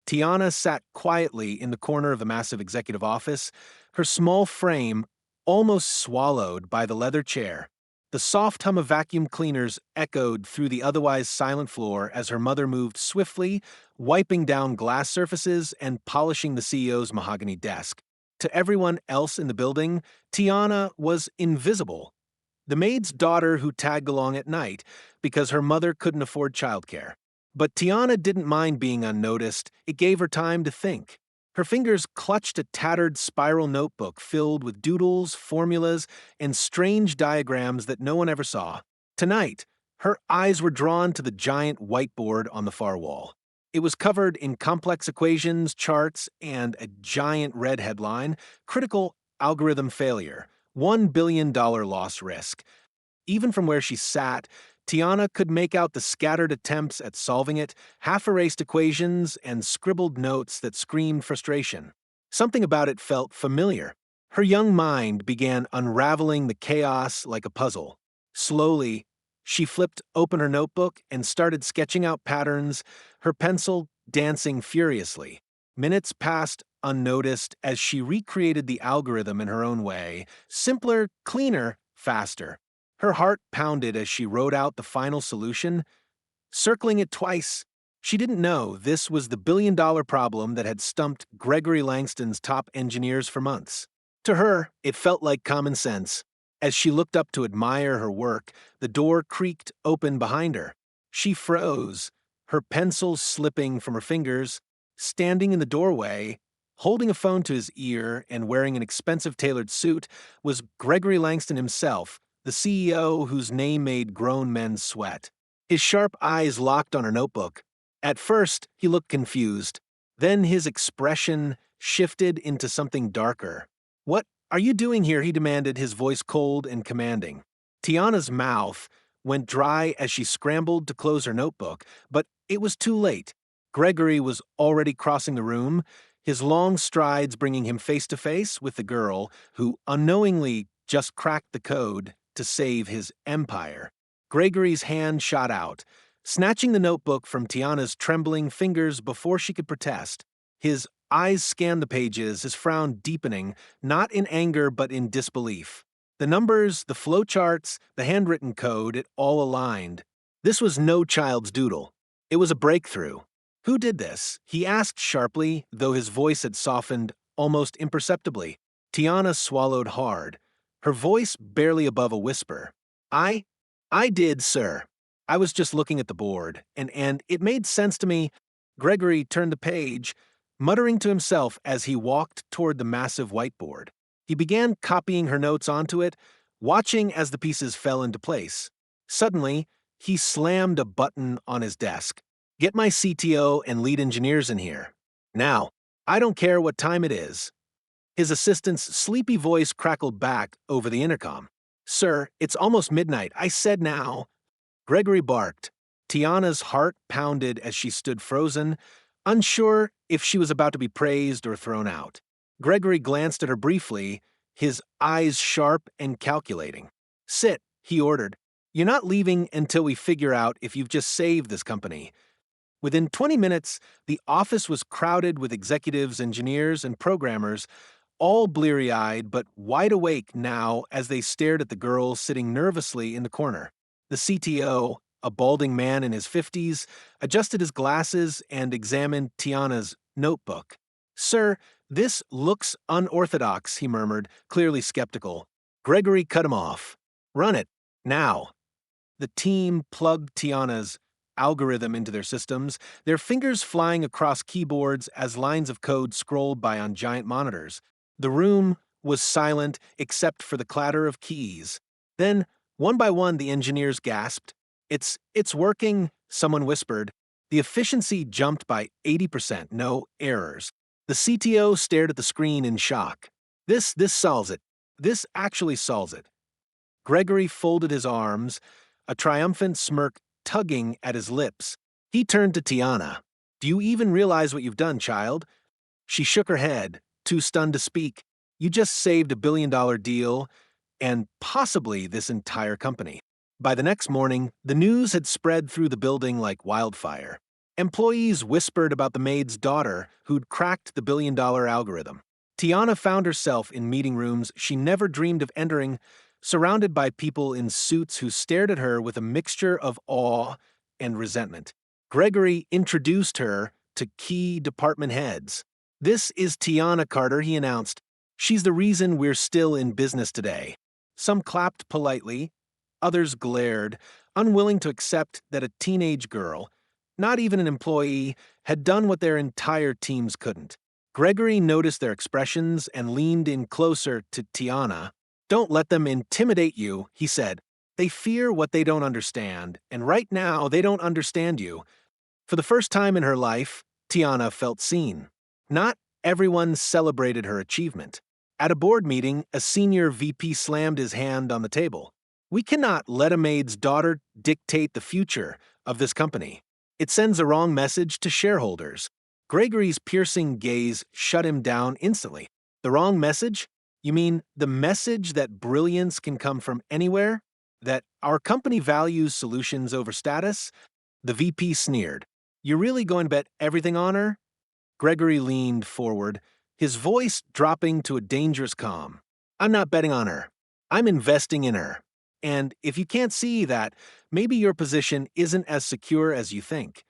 Tiana sat quietly in the corner of the massive executive office, her small frame almost swallowed by the leather chair. The soft hum of vacuum cleaners echoed through the otherwise silent floor as her mother moved swiftly, wiping down glass surfaces and polishing the CEO's mahogany desk. To everyone else in the building, Tiana was invisible. The maid's daughter who tagged along at night because her mother couldn't afford childcare. But Tiana didn't mind being unnoticed. It gave her time to think. Her fingers clutched a tattered spiral notebook filled with doodles, formulas, and strange diagrams that no one ever saw. Tonight, her eyes were drawn to the giant whiteboard on the far wall. It was covered in complex equations, charts, and a giant red headline, Critical Algorithm Failure, $1 billion loss risk. Even from where she sat, Tiana could make out the scattered attempts at solving it, half-erased equations, and scribbled notes that screamed frustration. Something about it felt familiar. Her young mind began unraveling the chaos like a puzzle. Slowly, she flipped open her notebook and started sketching out patterns, her pencil dancing furiously. Minutes passed unnoticed as she recreated the algorithm in her own way, simpler, cleaner, faster. Her heart pounded as she wrote out the final solution, circling it twice. She didn't know this was the billion-dollar problem that had stumped Gregory Langston's top engineers for months. To her, it felt like common sense. As she looked up to admire her work, the door creaked open behind her. She froze, her pencil slipping from her fingers. Standing in the doorway, holding a phone to his ear and wearing an expensive tailored suit, was Gregory Langston himself, the CEO whose name made grown men sweat. His sharp eyes locked on her notebook. At first, he looked confused. Then his expression shifted into something darker. "What are you doing here?" he demanded, his voice cold and commanding. Tiana's mouth went dry as she scrambled to close her notebook, but it was too late. Gregory was already crossing the room, his long strides bringing him face to face with the girl who unknowingly just cracked the code to save his empire. Gregory's hand shot out, snatching the notebook from Tiana's trembling fingers before she could protest. His eyes scanned the pages, his frown deepening, not in anger but in disbelief. The numbers, the flowcharts, the handwritten code, it all aligned. This was no child's doodle. It was a breakthrough. Who did this? He asked sharply, though his voice had softened almost imperceptibly. Tiana swallowed hard, her voice barely above a whisper. I did, sir. I was just looking at the board, and it made sense to me." Gregory turned the page, muttering to himself as he walked toward the massive whiteboard. He began copying her notes onto it, watching as the pieces fell into place. Suddenly, he slammed a button on his desk. "Get my CTO and lead engineers in here. Now, I don't care what time it is." His assistant's sleepy voice crackled back over the intercom. "Sir, it's almost midnight. I said now." Gregory barked. Tiana's heart pounded as she stood frozen, unsure if she was about to be praised or thrown out. Gregory glanced at her briefly, his eyes sharp and calculating. "Sit," he ordered. "You're not leaving until we figure out if you've just saved this company." Within 20 minutes, the office was crowded with executives, engineers, and programmers, all bleary-eyed but wide awake now as they stared at the girl sitting nervously in the corner. The CTO, a balding man in his 50s, adjusted his glasses and examined Tiana's notebook. "Sir, this looks unorthodox," he murmured, clearly skeptical. Gregory cut him off. "Run it, now." The team plugged Tiana's algorithm into their systems, their fingers flying across keyboards as lines of code scrolled by on giant monitors. The room was silent except for the clatter of keys. Then, one by one, the engineers gasped. It's working," someone whispered. The efficiency jumped by 80%, no errors. The CTO stared at the screen in shock. This solves it. This actually solves it." Gregory folded his arms, a triumphant smirk tugging at his lips. He turned to Tiana. "Do you even realize what you've done, child?" She shook her head, too stunned to speak. "You just saved a billion-dollar deal, and possibly this entire company." By the next morning, the news had spread through the building like wildfire. Employees whispered about the maid's daughter who'd cracked the billion-dollar algorithm. Tiana found herself in meeting rooms she never dreamed of entering, surrounded by people in suits who stared at her with a mixture of awe and resentment. Gregory introduced her to key department heads. "This is Tiana Carter," he announced. "She's the reason we're still in business today." Some clapped politely, others glared, unwilling to accept that a teenage girl, not even an employee, had done what their entire teams couldn't. Gregory noticed their expressions and leaned in closer to Tiana. "Don't let them intimidate you," he said. "They fear what they don't understand, and right now they don't understand you." For the first time in her life, Tiana felt seen. Not everyone celebrated her achievement. At a board meeting, a senior VP slammed his hand on the table. "We cannot let a maid's daughter dictate the future of this company. It sends a wrong message to shareholders." Gregory's piercing gaze shut him down instantly. "The wrong message? You mean the message that brilliance can come from anywhere? That our company values solutions over status?" The VP sneered. "You're really going to bet everything on her?" Gregory leaned forward, his voice dropping to a dangerous calm. "I'm not betting on her. I'm investing in her. And if you can't see that, maybe your position isn't as secure as you think."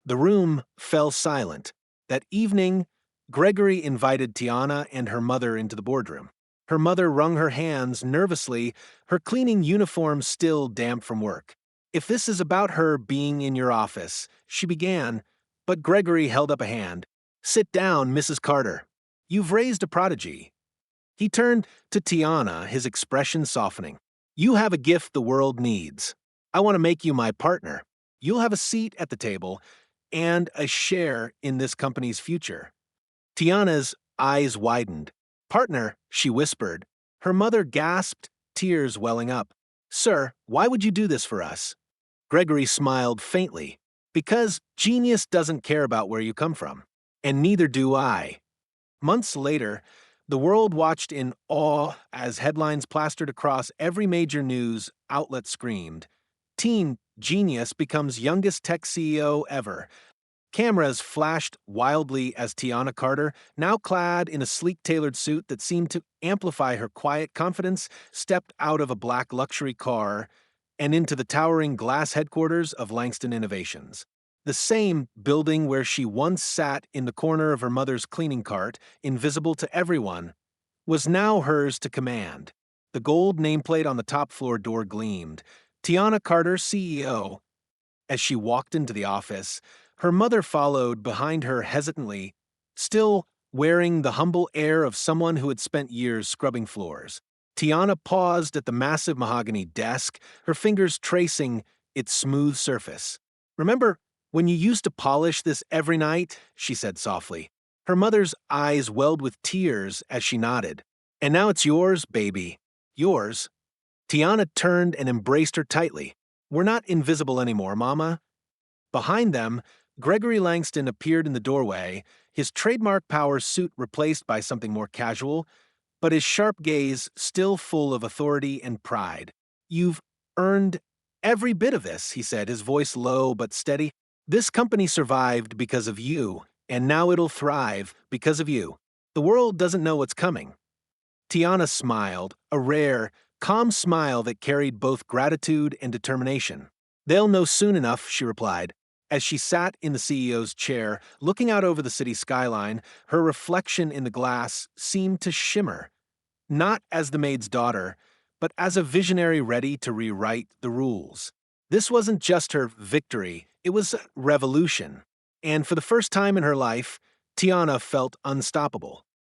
The room fell silent. That evening, Gregory invited Tiana and her mother into the boardroom. Her mother wrung her hands nervously, her cleaning uniform still damp from work. "If this is about her being in your office," she began, but Gregory held up a hand. "Sit down, Mrs. Carter. You've raised a prodigy." He turned to Tiana, his expression softening. "You have a gift the world needs. I want to make you my partner. You'll have a seat at the table and a share in this company's future." Tiana's eyes widened. "Partner," she whispered. Her mother gasped, tears welling up. "Sir, why would you do this for us?" Gregory smiled faintly. "Because genius doesn't care about where you come from. And neither do I." Months later, the world watched in awe as headlines plastered across every major news outlet screamed, "Teen genius becomes youngest tech CEO ever." Cameras flashed wildly as Tiana Carter, now clad in a sleek tailored suit that seemed to amplify her quiet confidence, stepped out of a black luxury car and into the towering glass headquarters of Langston Innovations. The same building where she once sat in the corner of her mother's cleaning cart, invisible to everyone, was now hers to command. The gold nameplate on the top floor door gleamed. Tiana Carter, CEO. As she walked into the office, her mother followed behind her hesitantly, still wearing the humble air of someone who had spent years scrubbing floors. Tiana paused at the massive mahogany desk, her fingers tracing its smooth surface. "Remember when you used to polish this every night?" she said softly. Her mother's eyes welled with tears as she nodded. "And now it's yours, baby. Yours." Tiana turned and embraced her tightly. "We're not invisible anymore, Mama." Behind them, Gregory Langston appeared in the doorway, his trademark power suit replaced by something more casual, but his sharp gaze still full of authority and pride. "You've earned every bit of this," he said, his voice low but steady. "This company survived because of you, and now it'll thrive because of you. The world doesn't know what's coming." Tiana smiled, a rare, calm smile that carried both gratitude and determination. "They'll know soon enough," she replied. As she sat in the CEO's chair, looking out over the city skyline, her reflection in the glass seemed to shimmer, not as the maid's daughter, but as a visionary ready to rewrite the rules. This wasn't just her victory, it was a revolution. And for the first time in her life, Tiana felt unstoppable.